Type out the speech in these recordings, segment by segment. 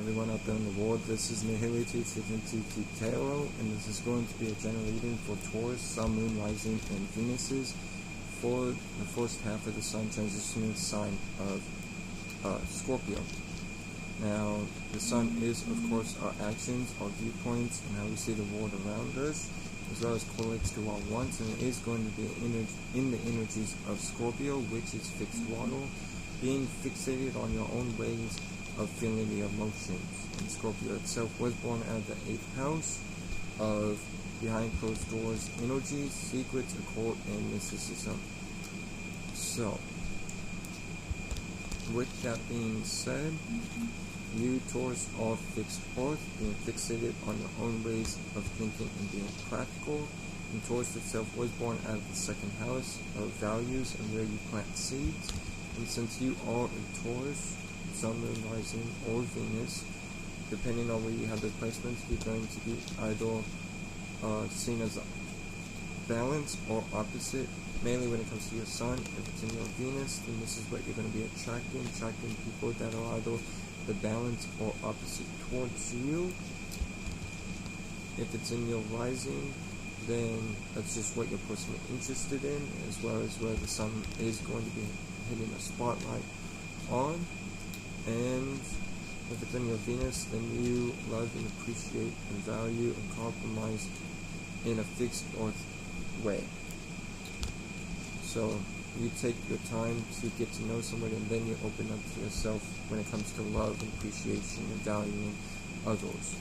everyone out there in the world. This is Moonology season 2 Tarot, and this is going to be a general reading for Taurus, Sun, Moon, Rising, and Venuses for the first half of the Sun transitioning sign of Scorpio. Now, the Sun is, of course, our actions, our viewpoints, and how we see the world around us, as well as correlates to our wants, and it is going to be in the energies of Scorpio, which is fixed water, being fixated on your own ways of feeling the emotions. And Scorpio itself was born out of the 8th house of behind closed doors energies, secrets, occult, and mysticism. So, with that being said, you, Taurus, are fixed earth, being fixated on your own ways of thinking and being practical. And Taurus itself was born out of the 2nd house of values and where you plant seeds. And since you are a Taurus, Sun, Moon, Rising, or Venus, depending on where you have the placements, you're going to be either seen as balanced or opposite. Mainly when it comes to your Sun, if it's in your Venus, then this is what you're going to be attracting people that are either the balance or opposite towards you. If it's in your Rising, then that's just what you're personally interested in, as well as where the Sun is going to be hitting a spotlight on. And if it's in your Venus, then you love and appreciate and value and compromise in a fixed earth way. So you take your time to get to know somebody, and then you open up to yourself when it comes to love and appreciation and valuing others.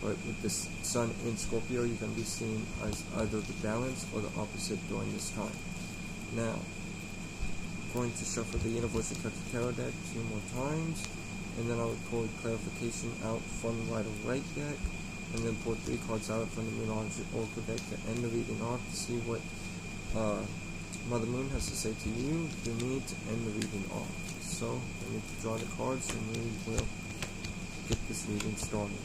But with this Sun in Scorpio, you're going to be seen as either the balance or the opposite during this time. Now, going to shuffle the Universal Tarot deck 2 more times, and then I'll pull clarification out from the right deck, and then pull 3 cards out from the Moonology Oracle deck to end the reading off to see what Mother Moon has to say to you. You need to end the reading off. So I need to draw the cards, and we will get this reading started.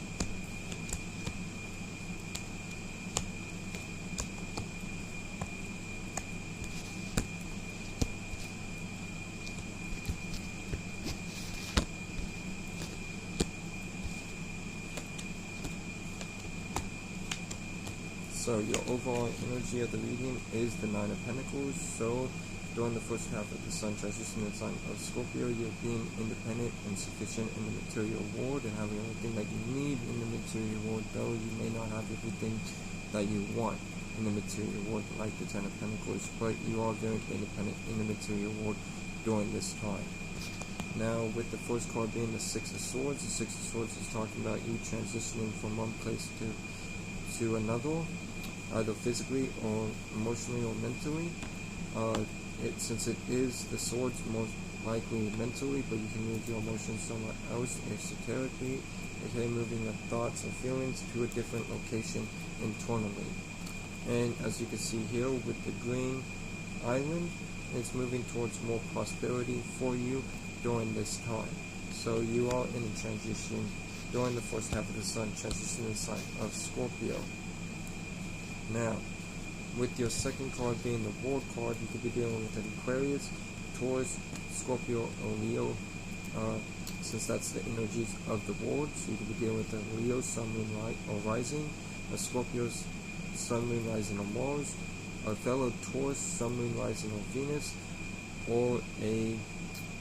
So your overall energy of the reading is the 9 of Pentacles. So during the first half of the Sun transition in the sign of Scorpio, you're being independent and sufficient in the material world and having everything that you need in the material world, though you may not have everything that you want in the material world, like the 10 of Pentacles, but you are very independent in the material world during this time. Now, with the first card being the 6 of Swords, the 6 of Swords is talking about you transitioning from one place to another, either physically or emotionally or mentally. Since it is the swords, most likely mentally, but you can move your emotions somewhere else esoterically, okay, moving your thoughts and feelings to a different location internally. And as you can see here with the green island, it's moving towards more prosperity for you during this time. So you are in a transition during the first half of the Sun transitioning sign of Scorpio. Now, with your second card being the World card, you could be dealing with an Aquarius, Taurus, Scorpio, or Leo, since that's the energies of the world. So you could be dealing with a Leo, Sun, Moon, or Rising, a Scorpio's Sun, Moon, Rising, or Mars, a fellow Taurus, Sun, Moon, Rising, or Venus, or a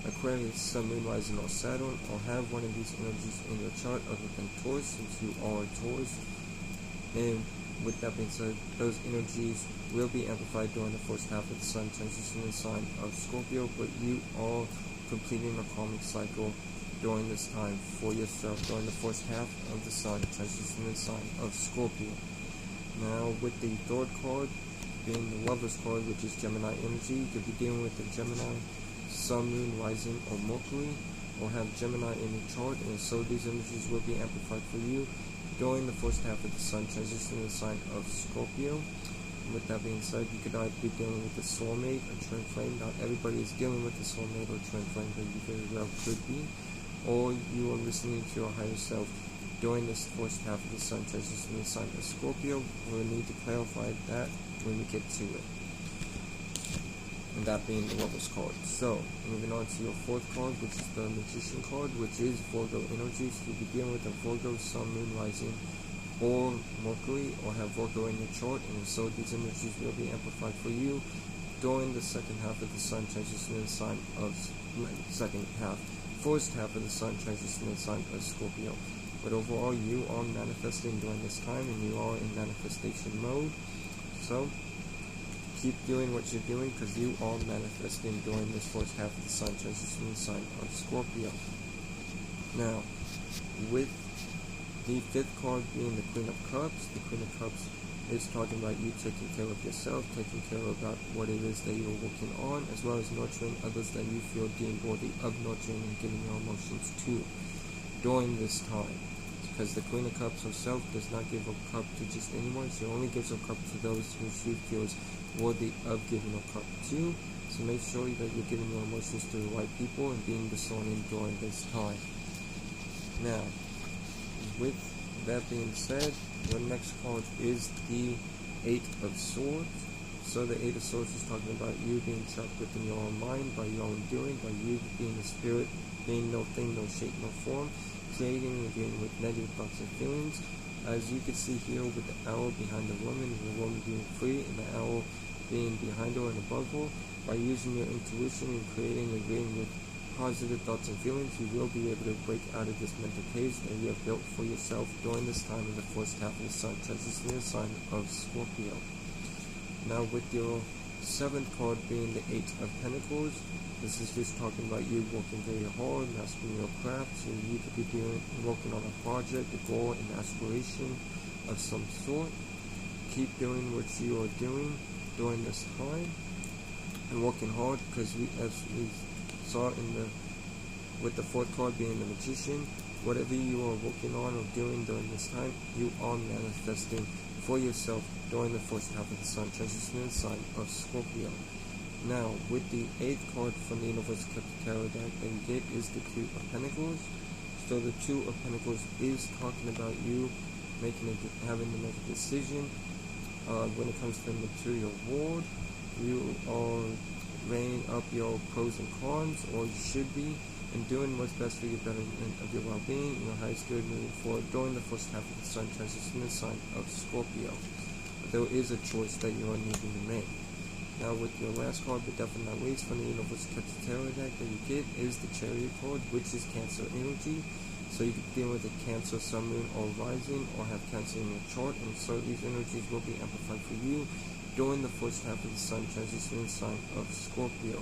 Aquarius, Sun, Moon, Rising, or Saturn, or have one of these energies in your chart other than Taurus, since you are a Taurus. And with that being said, those energies will be amplified during the first half of the Sun transitioning sign of Scorpio, but you are completing a karmic cycle during this time for yourself during the first half of the Sun transitioning sign of Scorpio. Now, with the third card being the Lover's card, which is Gemini energy, you could be dealing with the Gemini, Sun, Moon, Rising, or Mercury, or have Gemini in your chart, and so these energies will be amplified for you during the first half of the Sun transitioning the sign of Scorpio. And with that being said, you could either be dealing with a soulmate or twin flame. Not everybody is dealing with a soulmate or twin flame, but you very well could be. Or you are listening to your higher self during this first half of the Sun transitioning the sign of Scorpio. We'll need to clarify that when we get to it. and that being the Lovers card. So, moving on to your fourth card, which is the Magician card, which is Virgo energy. So you'll be dealing with a Virgo, Sun, Moon, Rising, or Mercury, or have Virgo in your chart, and so these energies will be amplified for you during the second half of the Sun transition in the sign of first half of the Sun transition in the sign of Scorpio. But overall, you are manifesting during this time, and you are in manifestation mode. So keep doing what you're doing, because you are manifesting during this first half of the Sun transition in the sign of Scorpio. Now, with the fifth card being the Queen of Cups, the Queen of Cups is talking about you taking care of yourself, taking care about what it is that you're working on, as well as nurturing others that you feel deemed worthy of nurturing and giving your emotions to during this time. Because the Queen of Cups herself does not give a cup to just anyone. She only gives a cup to those who she feels worthy of giving a cup to. So make sure that you're giving your emotions to the right people and being discerning during this time. Now, with that being said, your next card is the Eight of Swords. So the Eight of Swords is talking about you being trapped within your own mind by your own doing, by you being a spirit, being no thing, no shape, no form, creating and dealing with negative thoughts and feelings. As you can see here with the owl behind the woman being free, and the owl being behind her and above her, by using your intuition and creating and agreeing with positive thoughts and feelings, you will be able to break out of this mental cage that you have built for yourself during this time in the first half of the Sun transition in the sign of Scorpio. Now, with your seventh card being the Eight of Pentacles, this is just talking about you working very hard, mastering your craft. So you could be working on a project, a goal, an aspiration of some sort. Keep doing what you are doing during this time and working hard, because as we saw with the fourth card being the Magician, whatever you are working on or doing during this time, you are manifesting for yourself during the first half of the Sun transition in the sign of Scorpio. Now, with the eighth card from the Universal Tarot deck that you get is the Two of Pentacles. So the Two of Pentacles is talking about you having to make a decision when it comes to the material world. You are weighing up your pros and cons, or you should be, and doing what's best for your betterment of your well-being, your highest good moving forward during the first half of the Sun transition in the sign of Scorpio. But there is a choice that you are needing to make. Now, with your last card, but definitely not least, from the Universal Tarot deck that you get is the Chariot card, which is Cancer energy. So you could deal with a Cancer, Sun, Moon, or Rising, or have Cancer in your chart, and so these energies will be amplified for you during the first half of the Sun transition in the sign of Scorpio.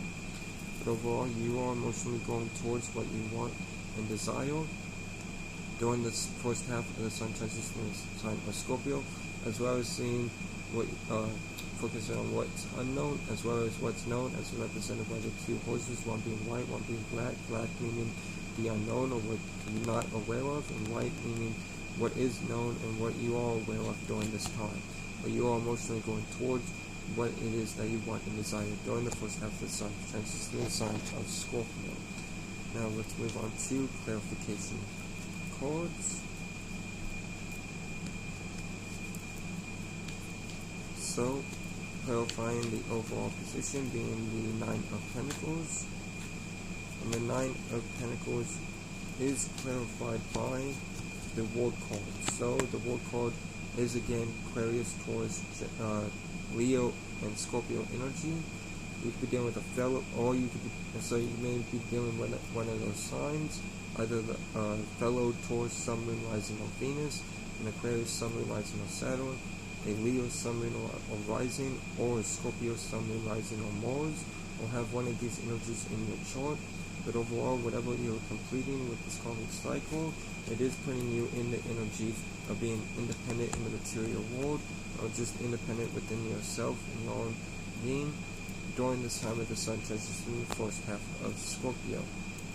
But overall, you are emotionally going towards what you want and desire during this first half of the Sun transition in the sign of Scorpio, as well as seeing what focusing on what's unknown as well as what's known, as represented by the two horses, one being white, one being black. Black meaning the unknown, or what you're not aware of, and white meaning what is known and what you are aware of during this time. But you are emotionally going towards what it is that you want and desire during the first half of the Sun transition in the sign of Scorpio. Now let's move on to clarification cards. So, clarifying the overall position being the Nine of Pentacles. And the Nine of Pentacles is clarified by the World card. So the World card is again Aquarius, Taurus, Leo, and Scorpio energy. You could be dealing with a fellow, or you could be, so you may be dealing with one of those signs, either the fellow Taurus, Sun, Moon, Rising, or Venus, an Aquarius, Sun, Moon, Rising, or Saturn, a Leo, Sun, Moon, or Rising, or a Scorpio, Sun, Moon, Rising, or Mars, or have one of these energies in your chart. But overall, whatever you're completing with this karmic cycle, it is putting you in the energies of being independent in the material world, or just independent within yourself and your own being during this time of the Sun transition in the first half of Scorpio.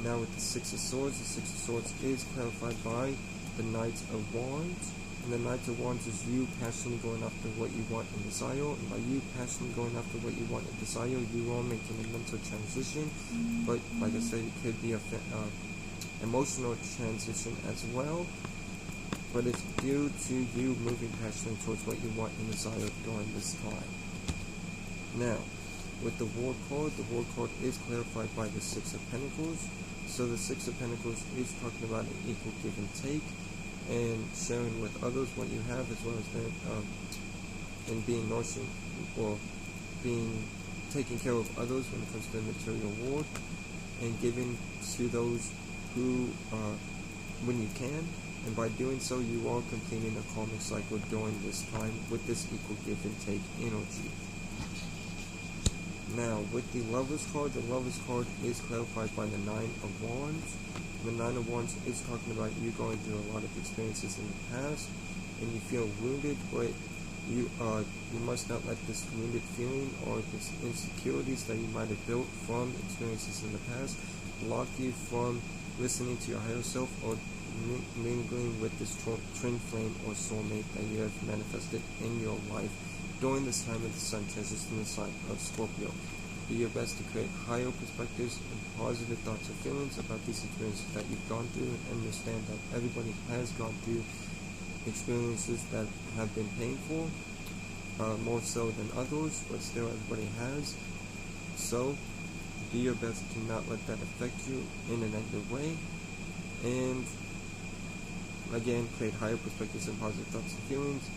Now with the Six of Swords, the Six of Swords is clarified by the Knight of Wands. And the Knight of Wands is you passionately going after what you want and desire. And by you passionately going after what you want and desire, you are making a mental transition. But like I said, it could be a emotional transition as well. But it's due to you moving passionately towards what you want and desire during this time. Now, With the World card is clarified by the Six of Pentacles. So the Six of Pentacles is talking about an equal give and take, and sharing with others what you have, as well as that, and being nourishing or being taking care of others when it comes to the material world, and giving to those who when you can. And by doing so, you are completing a karmic cycle during this time with this equal give and take energy. Now, with the Lovers card is clarified by the Nine of Wands. The Nine of Wands is talking about you going through a lot of experiences in the past, and you feel wounded, but you must not let this wounded feeling or this insecurities that you might have built from experiences in the past block you from listening to your higher self or mingling with this twin flame or soulmate that you have manifested in your life during this time of the Sun transition in the sign of Scorpio. Do your best to create higher perspectives and positive thoughts and feelings about these experiences that you've gone through, and understand that everybody has gone through experiences that have been painful, more so than others, but still everybody has. So do your best to not let that affect you in a negative way, and again, create higher perspectives and positive thoughts and feelings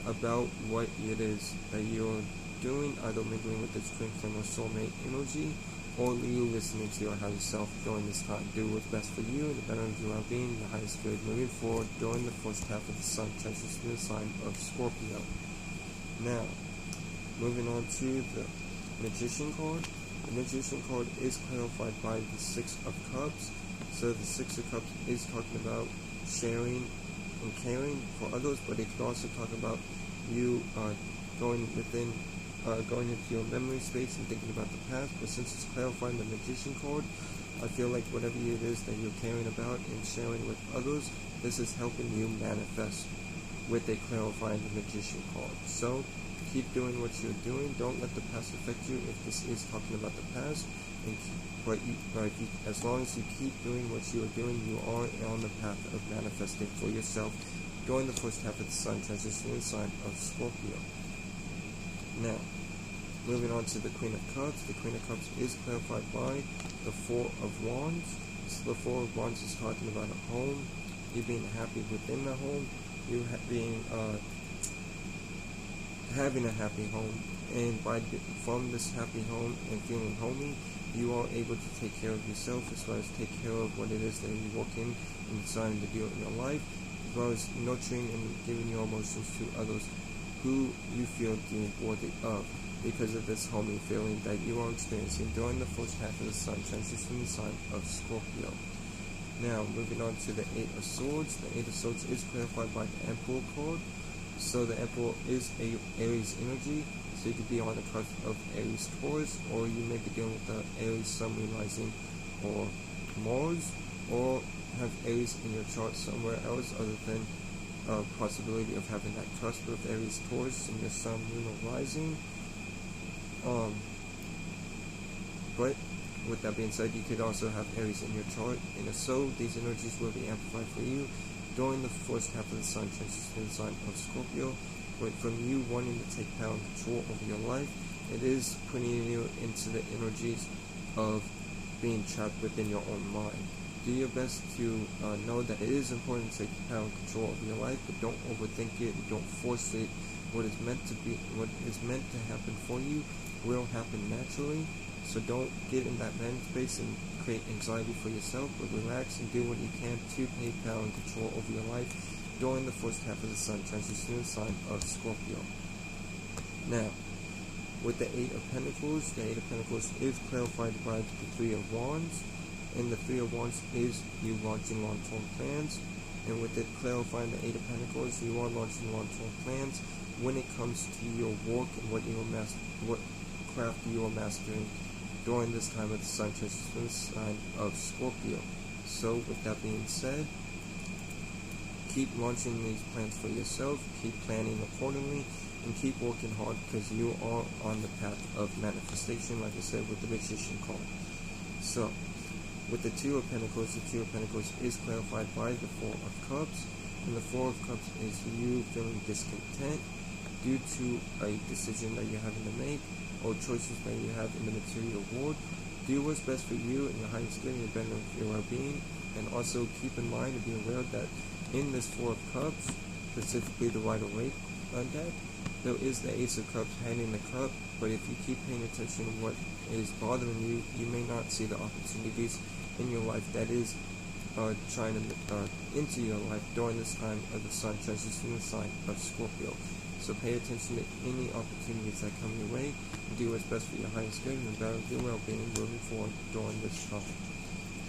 about what it is that you're doing, either mingling with this twin flame or soulmate energy, or you listening to your higher self during this time. Do what's best for you and the better of your well-being, the highest good moving forward during the first half of the Sun transition in the sign of Scorpio. Now, moving on to the Magician card. The Magician card is clarified by the Six of Cups. So the Six of Cups is talking about sharing and caring for others, but it can also talk about you going into your memory space and thinking about the past. But since it's clarifying the Magician card, I feel like whatever it is that you're caring about and sharing with others, this is helping you manifest with a clarifying the Magician card. So keep doing what you're doing. Don't let the past affect you if this is talking about the past. And as long as you keep doing what you are doing, you are on the path of manifesting for yourself during the first half of the Sun transition in the sign of Scorpio. Now, moving on to the Queen of Cups. The Queen of Cups is clarified by the Four of Wands. So the Four of Wands is talking about a home, you being happy within the home, you being having a happy home, and from this happy home and feeling homey, you are able to take care of yourself, as well as take care of what it is that you're working and deciding to do in your life, as well as nurturing and giving your emotions to others who you feel deemed worthy of, because of this homey feeling that you are experiencing during the first half of the Sun transition in the sign of Scorpio. Now, moving on to the Eight of Swords. The Eight of Swords is clarified by the Emperor card. So the Emperor is a Aries energy, so you could be on the cusp of Aries Taurus, or you may be dealing with the Aries Sun, Moon, Rising, or Mars, or have Aries in your chart somewhere else other than a possibility of having that cusp of Aries Taurus in your Sun, Moon, or Rising. But with that being said, you could also have Aries in your chart, and if so, these energies will be amplified for you during the first half of the Sun transition in the sign of Scorpio. But from you wanting to take power and control over your life, it is putting you into the energies of being trapped within your own mind. Do your best to know that it is important to take power and control over your life, but don't overthink it, don't force it. What is meant to happen for you will happen naturally. So don't get in that mental space and create anxiety for yourself, but relax and do what you can to take power and control over your life during the first half of the Sun transition in the sign of Scorpio. Now, with the Eight of Pentacles, the Eight of Pentacles is clarified by the Three of Wands, and the Three of Wands is you launching long-term plans. And with it clarifying the Eight of Pentacles, you are launching long-term plans when it comes to your work and what craft you are mastering during this time of the Sun transition in the sign of Scorpio. So with that being said, keep launching these plans for yourself, keep planning accordingly, and keep working hard, because you are on the path of manifestation, like I said, with the Magician card. So, with the Two of Pentacles is clarified by the Four of Cups, and the Four of Cups is you feeling discontent, due to a decision that you're having to make or choices that you have in the material world. Do what's best for you and your highest good and your better of your well-being. And also keep in mind and be aware that in this Four of Cups, specifically the Waite deck, there is the Ace of Cups handing the cup, but if you keep paying attention to what is bothering you, you may not see the opportunities in your life that is trying to into your life during this time of the Sun transitioning the sign of Scorpio. So pay attention to any opportunities that come your way and do what's best for your highest good and the better of your well-being moving forward during this time.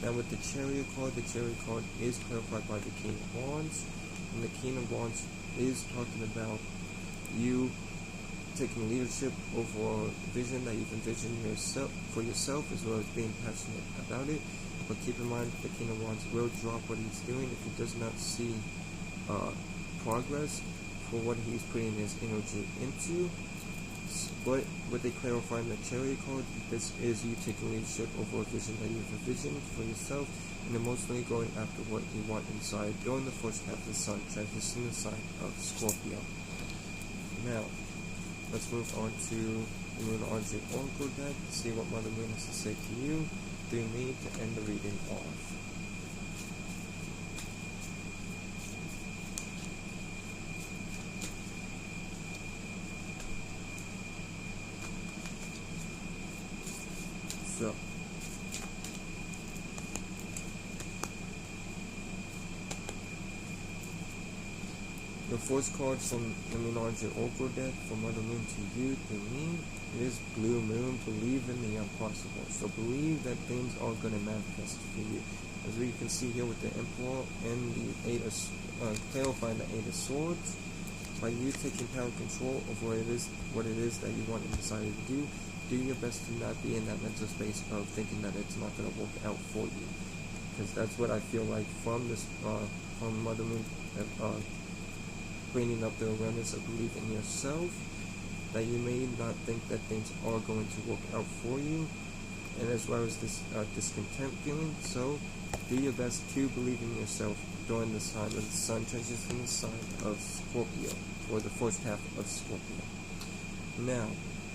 Now with the Chariot card is clarified by the King of Wands, and the King of Wands is talking about you taking leadership over a vision that you've envisioned for yourself, as well as being passionate about it. But keep in mind, the King of Wands will drop what he's doing if he does not see progress for what he's putting his energy into. But what they clarify in the Chariot card, this is you taking leadership over a vision that you've envisioned for yourself and emotionally going after what you want inside during the first half of the Sun transitioning the sign of Scorpio. Now, let's move on to the Moonology Oracle deck to see what Mother Moon has to say to you through me to end the reading off. So, the first card from the Moonology Oracle deck for Mother Moon to you through me is Blue Moon. Believe in the impossible. So believe that things are going to manifest for you. As we can see here with the Emperor and the clarifying the Eight of Swords, by you taking power and control over what it is that you want and desire to do your best to not be in that mental space of thinking that it's not going to work out for you. Because that's what I feel like from this, from Mother Moon, bringing up the awareness of belief in yourself, that you may not think that things are going to work out for you, and as well as this discontent feeling. So do your best to believe in yourself during this time of the Sun transitioning the sign of Scorpio, or the first half of Scorpio. Now,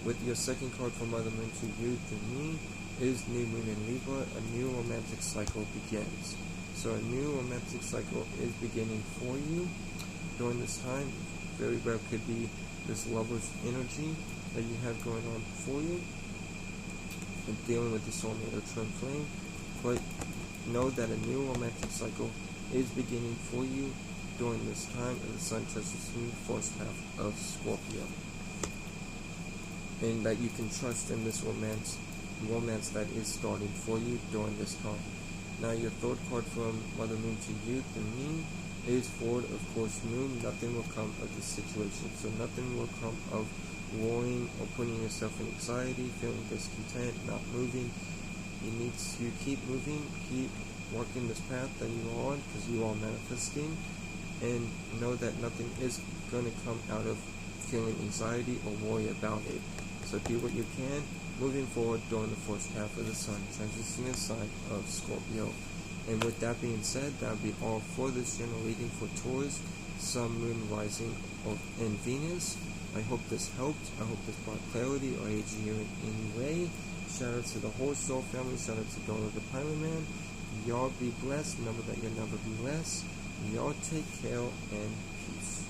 with your second card from Mother Moon to you, to me, is New Moon in Libra. A new romantic cycle begins. So a new romantic cycle is beginning for you during this time. Very well could be this lover's energy that you have going on for you and dealing with the soulmate or twin flame. But know that a new romantic cycle is beginning for you during this time of the Sun transitioning the first half of Scorpio. And that you can trust in this romance that is starting for you during this time. Now your third card from Mother Moon to you, to me, is Forward of Course Moon. Nothing will come of this situation. So nothing will come of worrying or putting yourself in anxiety, feeling discontent, not moving. You need to keep moving, keep walking this path that you are on, because you are manifesting, and know that nothing is going to come out of feeling anxiety or worry about it. So do what you can moving forward during the first half of the Sun transitioning the sign of Scorpio. And with that being said, that will be all for this general reading for Taurus, Sun, Moon, Rising, and Venus. I hope this helped. I hope this brought clarity or aided you in any way. Shout out to the whole Soul family. Shout out to Donald the Pilot Man. Y'all be blessed. Remember that you'll never be less. Y'all take care and peace.